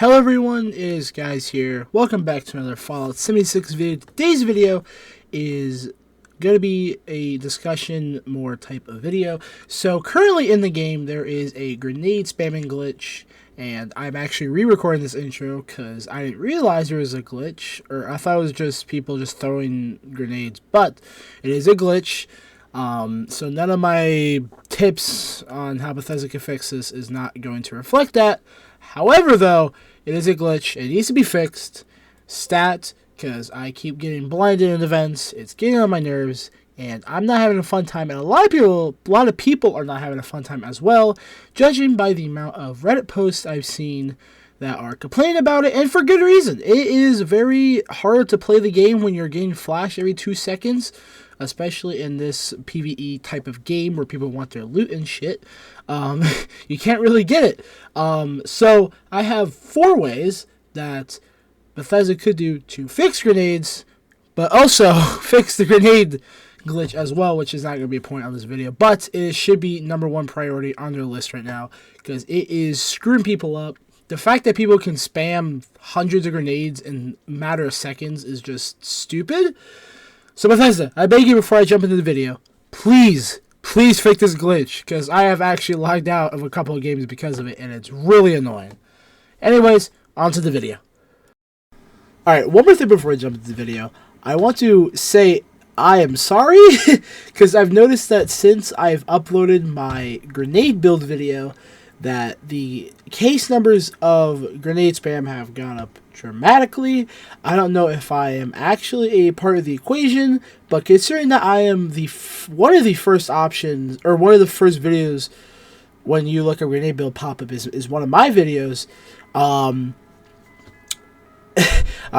Hello everyone, it is Skyz here. Welcome back to another Fallout 76 video. Today's video is going to be a discussion more type of video. So currently in the game there is a grenade spamming glitch, and I'm actually re-recording this intro because I didn't realize there was a glitch, or I thought it was just people just throwing grenades, but it is a glitch. So none of my tips on how Bethesda can fix this is not going to reflect that. However, though, it is a glitch. It needs to be fixed. Stat, because I keep getting blinded in events. It's getting on my nerves, and I'm not having a fun time. And a lot of people are not having a fun time as well, judging by the amount of Reddit posts I've seen that are complaining about it, and for good reason. It is very hard to play the game when you're getting flash every 2 seconds, especially in this PvE type of game where people want their loot and shit. You can't really get it. So I have 4 ways that Bethesda could do to fix grenades, but also fix the grenade glitch as well, which is not going to be a point on this video, but it should be #1 priority on their list right now because it is screwing people up. The fact that people can spam hundreds of grenades in a matter of seconds is just stupid. So Bethesda, I beg you before I jump into the video, please fix this glitch, because I have actually logged out of a couple of games because of it, and it's really annoying. Anyways, on to the video. Alright, one more thing before I jump into the video. I want to say I am sorry, because I've noticed that since I've uploaded my grenade build video, that the case numbers of grenade spam have gone up dramatically. I don't know if I am actually a part of the equation, but considering that I am one of the first options, or one of the first videos when you look at grenade build pop-up is one of my videos, I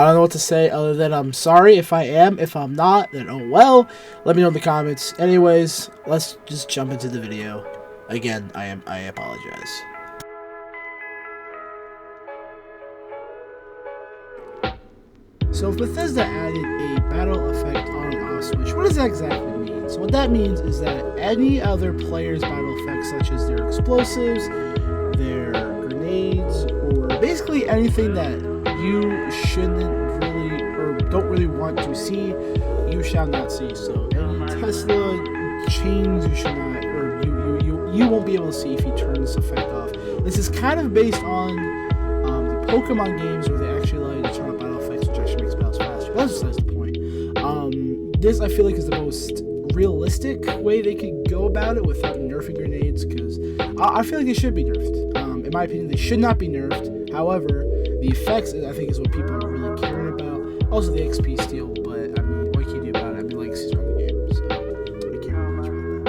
don't know what to say other than I'm sorry if I am. If I'm not, then oh well. Let me know in the comments. Anyways, let's just jump into the video. Again, I apologize. So if Bethesda added a battle effect on and off switch, what does that exactly mean? So what that means is that any other player's battle effects, such as their explosives, their grenades, or basically anything that you shouldn't really, or don't really want to see, you shall not see. So any Tesla chains you should not, or you won't be able to see if you turn this effect off. This is kind of based on the Pokemon games where they actually allow you to turn up battle effects, which actually makes battles faster. That's besides the point. This I feel like is the most realistic way they could go about it without nerfing grenades, because I feel like they should be nerfed. In my opinion, they should not be nerfed. However, the effects I think is what people are really caring about. Also the XP steal, but I mean, what can you do about it? I mean, legacy's on the game, so I can't really much about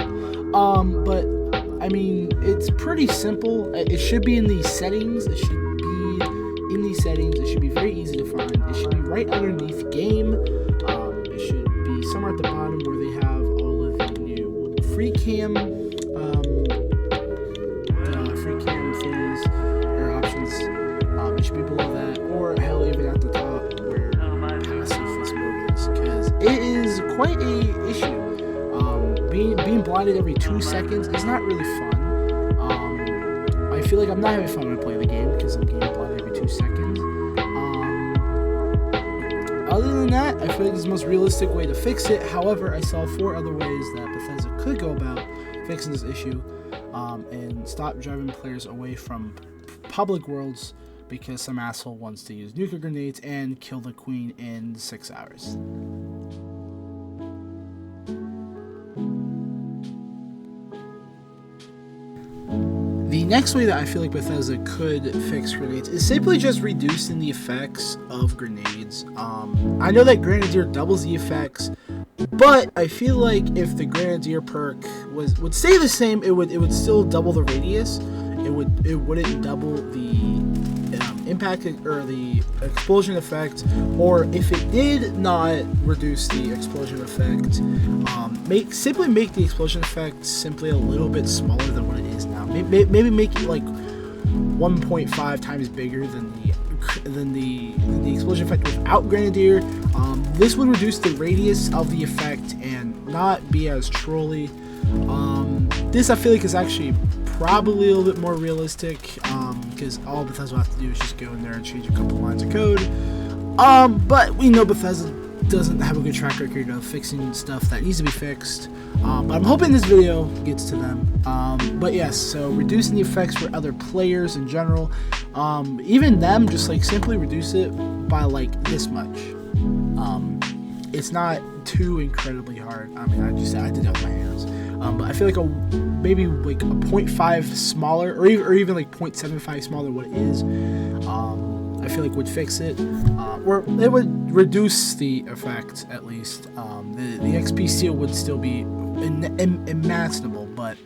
that. But I mean, it's pretty simple. It should be in the settings. It should be in the settings. It should be very easy to find. It should be right underneath game. It should be somewhere at the bottom where they have all of the new free cam things or options. It should be below that, or hell, even at the top where passive this mode is, because it is quite a issue. Being blinded every 2 seconds is not really fun. I feel like I'm not having fun when I play the game because I'm getting blinded every 2 seconds. Other than that, I feel like this is the most realistic way to fix it. However, I saw 4 other ways that Bethesda could go about fixing this issue, and stop driving players away from public worlds because some asshole wants to use nuclear grenades and kill the queen in 6 hours. The next way that I feel like Bethesda could fix grenades is simply just reducing the effects of grenades. I know that Grenadier doubles the effects, but I feel like if the Grenadier perk would stay the same, it would still double the radius. It wouldn't double the impact or the explosion effect, or if it did not reduce the explosion effect, simply make the explosion effect simply a little bit smaller than what it is now. Maybe make it like 1.5 times bigger than the explosion effect without Grenadier. This would reduce the radius of the effect and not be as trolly. This I feel like is actually probably a little bit more realistic, because all Bethesda will have to do is just go in there and change a couple lines of code. But we know Bethesda doesn't have a good track record of fixing stuff that needs to be fixed. But I'm hoping this video gets to them. But yes, so reducing the effects for other players in general, even them, just like simply reduce it by like this much. It's not too incredibly hard. I mean, I did it with my hands. But I feel like maybe like a 0.5 smaller, or even like 0.75 smaller than what it is. I feel like would fix it, or it would reduce the effect at least. The XP seal would still be imaginable, but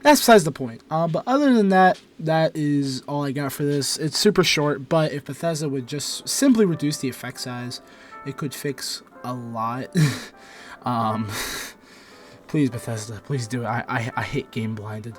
that's besides the point. But other than that, that is all I got for this. It's super short, but if Bethesda would just simply reduce the effect size, it could fix a lot. Please, Bethesda, please do it. I hate game blinded.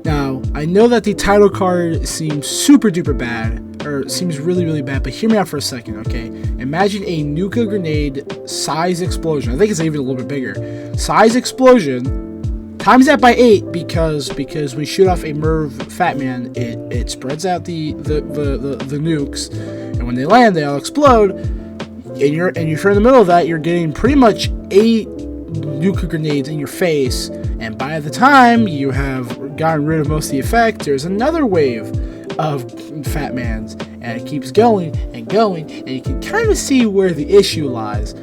Now, I know that the title card seems super duper bad, or seems really, really bad, but hear me out for a second, okay? Imagine a nuka grenade Skyz explosion. I think it's even a little bit bigger. Skyz explosion, times that by 8, because when you shoot off a Merv Fat Man, it spreads out the nukes, and when they land, they all explode. And if you're in the middle of that, you're getting pretty much 8 nuka grenades in your face, and by the time you have gotten rid of most of the effect, there's another wave of Fat Mans, and it keeps going and going, and you can kind of see where the issue lies.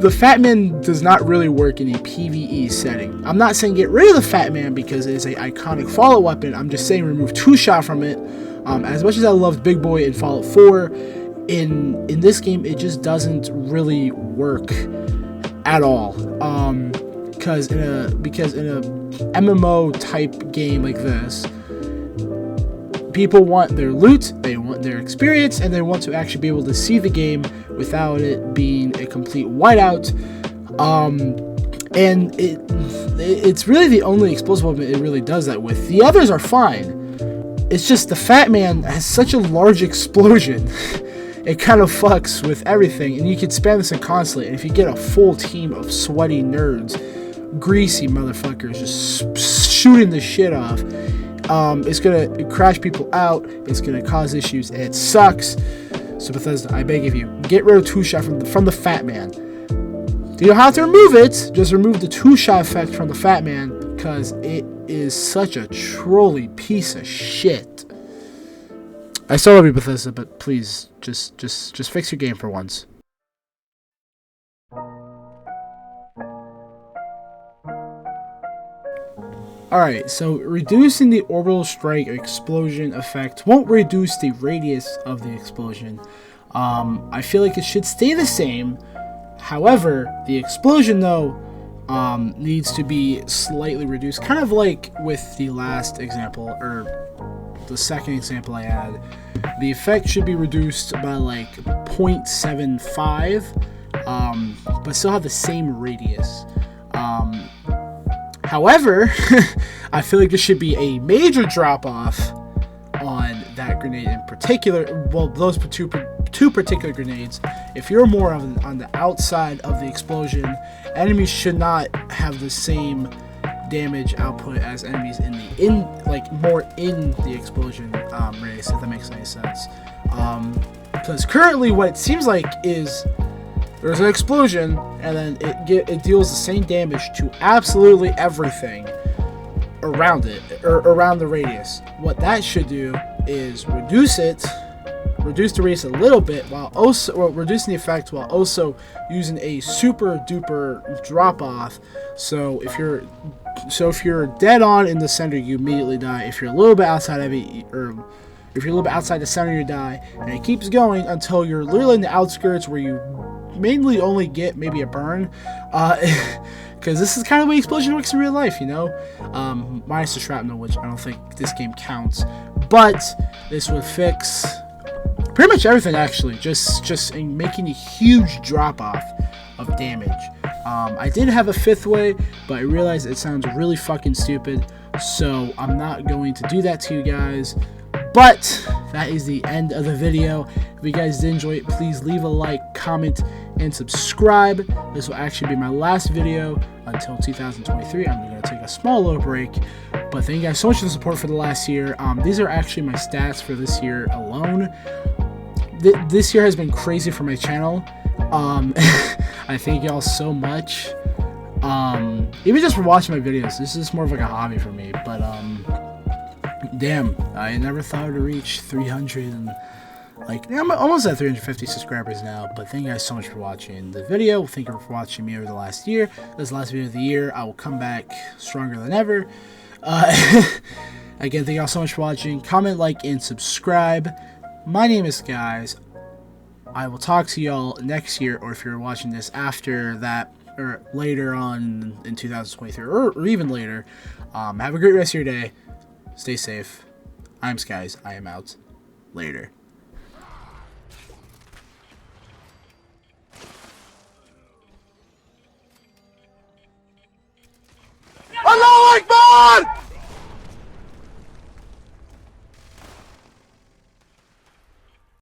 The Fat Man does not really work in a PvE setting. I'm not saying get rid of the Fat Man because it is an iconic Fallout weapon. I'm just saying remove 2-shot from it. As much as I loved Big Boy in Fallout 4, in this game it just doesn't really work at all. Because in a MMO type game like this, people want their loot, they want their experience, and they want to actually be able to see the game without it being a complete whiteout. And it's really the only explosive weapon it really does that with. The others are fine. It's just the Fat Man has such a large explosion. It kind of fucks with everything, and you can spam this in constantly, and if you get a full team of sweaty nerds, greasy motherfuckers just shooting the shit off, it's gonna crash people out, it's gonna cause issues, and it sucks. So Bethesda, I beg of you, get rid of 2-shot from the Fat Man. You don't have to remove it, just remove the 2-shot effect from the Fat Man, because it is such a trolly piece of shit. I still love you, Bethesda, but please, just fix your game for once. Alright, so reducing the orbital strike explosion effect won't reduce the radius of the explosion. I feel like it should stay the same. However, the explosion, though, needs to be slightly reduced. Kind of like with the last example, or the second example I had. The effect should be reduced by like 0.75, but still have the same radius. However, I feel like there should be a major drop-off on that grenade in particular. Well, those two particular grenades. If you're more on the outside of the explosion, enemies should not have the same damage output as enemies more in the explosion radius, if that makes any sense. Because currently, what it seems like is there's an explosion, and then it deals the same damage to absolutely everything around it, or around the radius. What that should do is reduce the radius a little bit, while also reducing the effect, while also using a super duper drop off. So if you're dead on in the center, you immediately die. If you're a little bit outside of it, or if you're a little bit outside the center, you die, and it keeps going until you're literally in the outskirts, where you mainly only get maybe a burn, because this is kind of the way explosion works in real life, you know, minus the shrapnel, which I don't think this game counts, but this would fix pretty much everything, actually, just in making a huge drop off of damage. I did have a 5th way, but I realized it sounds really fucking stupid, so I'm not going to do that to you guys. But that is the end of the video. If you guys did enjoy it, please leave a like, comment, and subscribe. This will actually be my last video until 2023. I'm going to take a small little break. But thank you guys so much for the support for the last year. These are actually my stats for this year alone. This year has been crazy for my channel. I thank y'all so much. Even just for watching my videos. This is more of like a hobby for me. But damn, I never thought I would reach 300 and I'm almost at 350 subscribers now. But thank you guys so much for watching the video. Thank you for watching me over the last year. This is the last video of the year. I will come back stronger than ever. Again, thank y'all so much for watching. Comment, like, and subscribe. My name is Skyz. I will talk to y'all next year, or if you're watching this after that, or later on in 2023, or even later. Have a great rest of your day. Stay safe. I'm Skyz. I am out. Later. Allahu Akbar!